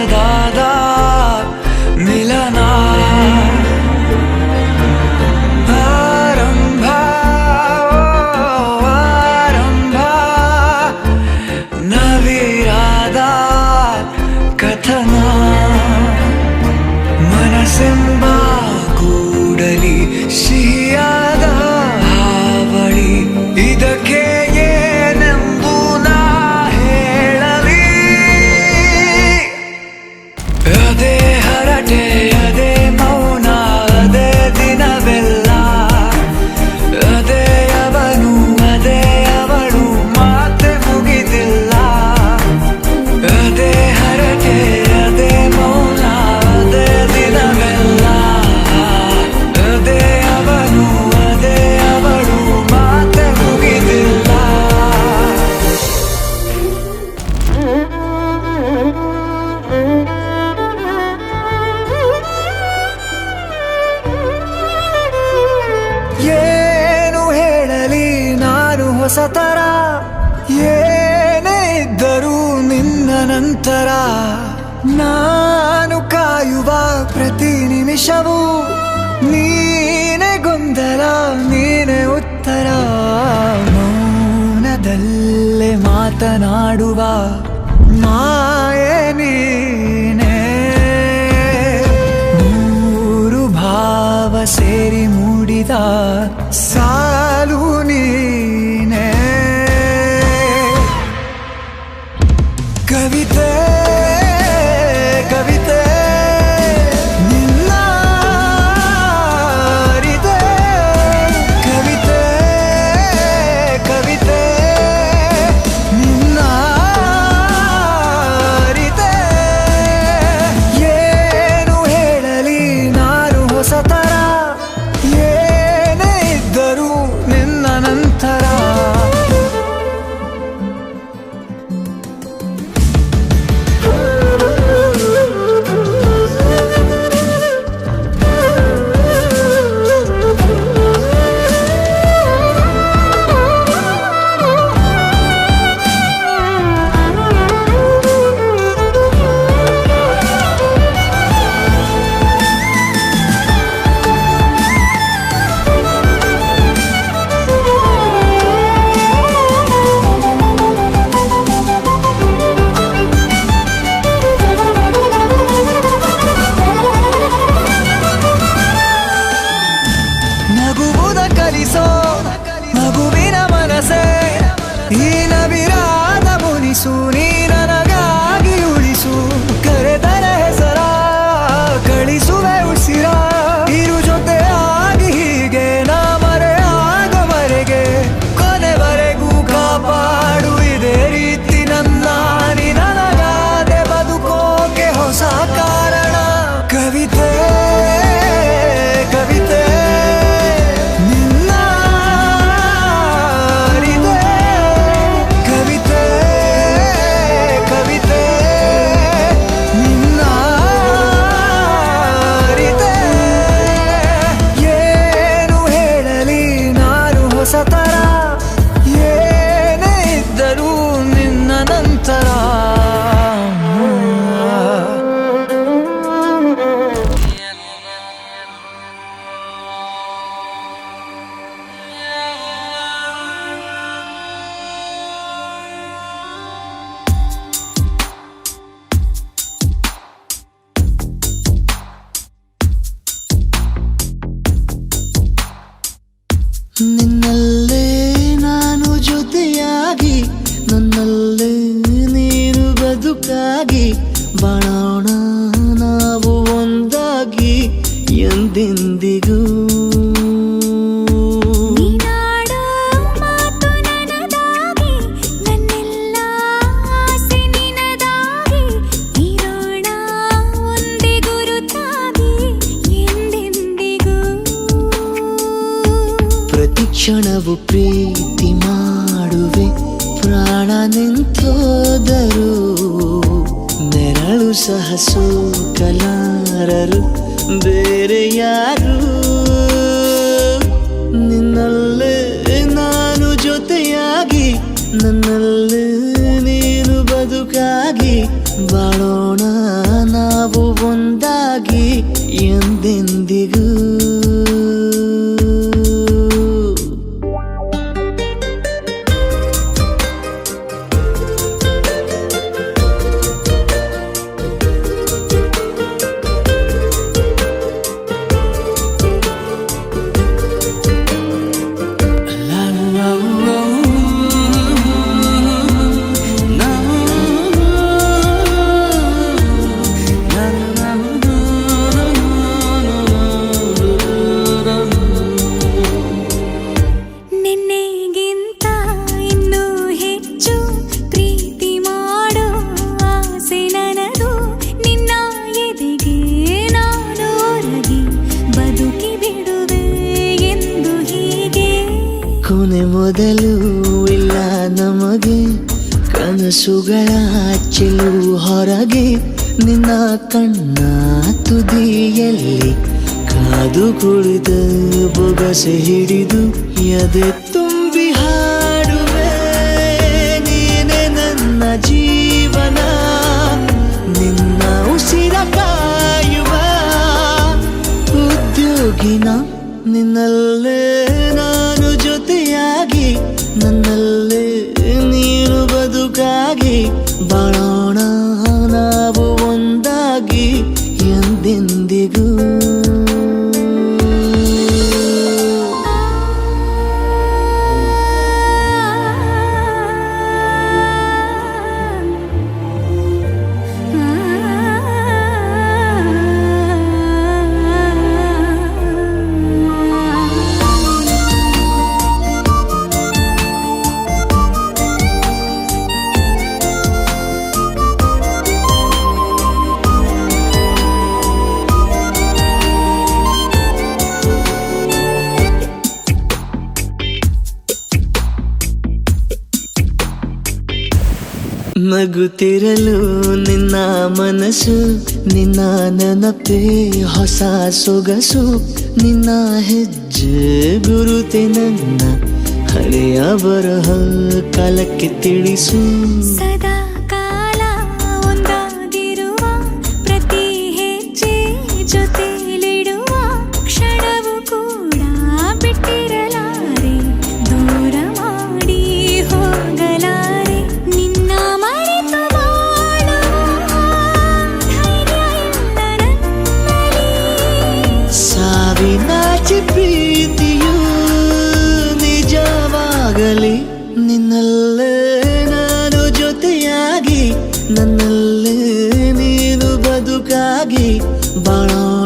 ಹೊಸದಾದ ಮಿಲನ ಆರಂಭ ಆರಂಭ ನವಿರಾದ ಕಥನ ಮನಸ್ಸೆಂಬ ಕೂಡಲಿ ಸಿಹಿಯಾದ ಹಾವಳಿ ಇದಕ್ಕೆ ಏನೆಂದು ನಾ ಹೇಳಲಿ ಅದೇ ಹರಟೆ ಅದೇ ಮೌನ ಅದೇ ದಿನವೆಲ್ಲ ಅದೇ ಅವನು ಅದೇ ಅವಳು ಮಾತೆ ಮುಗಿದಿಲ್ಲ ಅದೇ ಹರಟೆ ಅದೇ ಮೌನ ಅದೇ ದಿನವೆಲ್ಲ ಅದೇ ಅವನು ಅದೇ ಅವಳು ಮಾತೆ ಮುಗಿದಿಲ್ಲ ಏನು ಹೇಳಲಿ ನಾನು ಹೊಸತರ ಏನೇ ಇದ್ದರೂ ನಿನ್ನ ನಂತರ ನಾನು ಕಾಯುವ ಪ್ರತಿ ನಿಮಿಷವೂ ನೀನೇ ಗೊಂದಲ ನೀನೇ ಉತ್ತರ ಮೌನದಲ್ಲೇ ಮಾತನಾಡುವ ಮಾಯೆ ನೀನೇ ಮೂರು ಭಾವ ಸೇರಿ ಮೂಡಿದ ಸಾಲು ನೀನೇ ಕವಿತೆ ಕವಿತೆ ನಿನ್ನ ಅರಿತೆ ಕವಿತೆ ಕವಿತೆ ನಿನ್ನ ಅರಿತೆ ಏನು ಹೇಳಲಿ ನಾನು ಹೊಸತರ ಏನೇ ಇದ್ದರೂ ನಿನ್ನ ನಂತರ ನಗುವುದ ಕಲಿಸೋ ಮಗುವಿನ ಮನಸೆ ಈ ನವಿರಾದ ಮುನಿಸು ನೀ ನನಗಾಗಿ ಉಳಿಸು ಕರೆದರ ಹೆಸರ ಕಳಿಸುವೆ ಉಸಿರ ಇರು ಜೊತೆ ಆಗಿ ಹೀಗೆ ನಾ ಮರೆ ಆಗವರೆಗೆ ಕೊನೆವರೆಗೂ ಕಾಪಾಡು ಇದೇ ರೀತಿ ನನ್ನ ನೀ ನನಗಾದೆ ಬದುಕೋಕೆ ಹೊಸ ಕಾರಣ ಕವಿತೆ ಕವಿತೆ ನಿನ್ನ ಅರಿತೆ ಕವಿತೆ ಕವಿತೆ ನಿನ್ನ ಅರಿತೆ ಏನು ಹೇಳಲಿ ನಾನು ಹೊಸತರ ಏನೇ ಇದ್ದರೂ ನಿನ್ನ ನಂತರ ನಿನ್ನಲ್ಲೇ ನಾನು ಜೊತೆಯಾಗಿ ನನ್ನಲ್ಲೇ ನೀನು ಬದುಕಾಗಿ ಬಾಳೋಣ ನಾವು ಒಂದಾಗಿ ಎಂದೆಂದಿಗೂ ನೀನಾಡೋ ಮಾತು ನನದಾಗಿ ನನ್ನೆಲ್ಲ ಆಸೆ ನಿನದಾಗಿ ಇರೋಣ ಒಂದೇ ಗುರುತಾಗಿ ಎಂದೆಂದಿಗೂ ಪ್ರತಿ ಕ್ಷಣವು ಪ್ರೀತಿ ಮಾಡುವೆ ಪ್ರಾಣ ನಿಂತೋದರು ನೆರಳು ಸಹ ಸೋಕಲಾರರು ಬೇರೆ ಯಾರು ನಿನ್ನಲ್ಲೇ ನಾನು ಜೊತೆಯಾಗಿ ನನ್ನಲ್ಲೇ ನೀನು ಬದುಕಾಗಿ ಬಾಳೋಣ ಎಂದೆಂದಿಗೂ. ನಿನ್ನೆಗಿಂತ ಇನ್ನೂ ಹೆಚ್ಚು ಪ್ರೀತಿ ಮಾಡೋ ಆಸೆ ನನದು. ನಿನ್ನ ಎದೆಗೆ ನಾನು ಒರಗಿ ಬದುಕಿ ಬಿಡುವೆ ಎಂದು ಹೀಗೆ. ಕೊನೆ ಮೊದಲು ಇಲ್ಲ ನಮಗೆ, ಕನಸುಗಳ ಚೆಲು ಹೊರಗೆ. ನಿನ್ನ ಕಣ್ಣ ತುದಿಯಲ್ಲಿ ಕಾದು ಕುಳಿತ ಬೊಗಸೆ ಹಿಡಿದು ಎದೆ ತುಂಬಿ ಹಾಡುವೆ. ನೀನೆ ನನ್ನ ಜೀವನ, ನಿನ್ನ ಉಸಿರ ಕಾಯುವ ಉದ್ಯೋಗಿನ. ನಿನ್ನಲ್ಲೇ ನಾನು ಜೊತೆಯಾಗಿ, ನನ್ನಲ್ಲೇ ನೀನು ಬದುಕಾಗಿ. ಬಾಳೋಣ ನಾವು ಒಂದಾಗಿ ಎಂದೆಂದಿಗೂ. ನಗುತ್ತಿರಲು ನಿನ್ನ ಮನಸ್ಸು, ನಿನ್ನ ನೆನಪೇ ಹೊಸ ಸೊಗಸು. ನಿನ್ನ ಹೆಜ್ಜೆ ಗುರುತೆ ನನ್ನ ಹಳೆಯ ಬರಹ ಕಾಲಕ್ಕೆ ತಿಳಿಸು. ಸದಾ ಕಾಲ ಒಂದಾಗಿರುವ ಪ್ರತಿ ಹೆಜ್ಜೆ ಜೊತೆಲಿಡುವ ಕ್ಷಣವು ಕೂಡ ಬಿಟ್ಟಿರಲಾರೆ, ದೂರ ಮಾಡಿ ಹೋಗಲಾರೆ. ನಿನ್ನ ಮರೆತು ಬಾಳುವ ಧೈರ್ಯ ಇಲ್ಲ ನನ್ನಲ್ಲಿ. ಸಾವಿನಾಚೆ ಪ್ರೀತಿಯು ನಿಜವಾಗಲಿ. ನಿನ್ನಲ್ಲೇ ನಾನು ಜೊತೆಯಾಗಿ, ನನ್ನಲ್ಲೇ ನೀನು ಬದುಕಾಗಿ. ಬಾಳೋಣ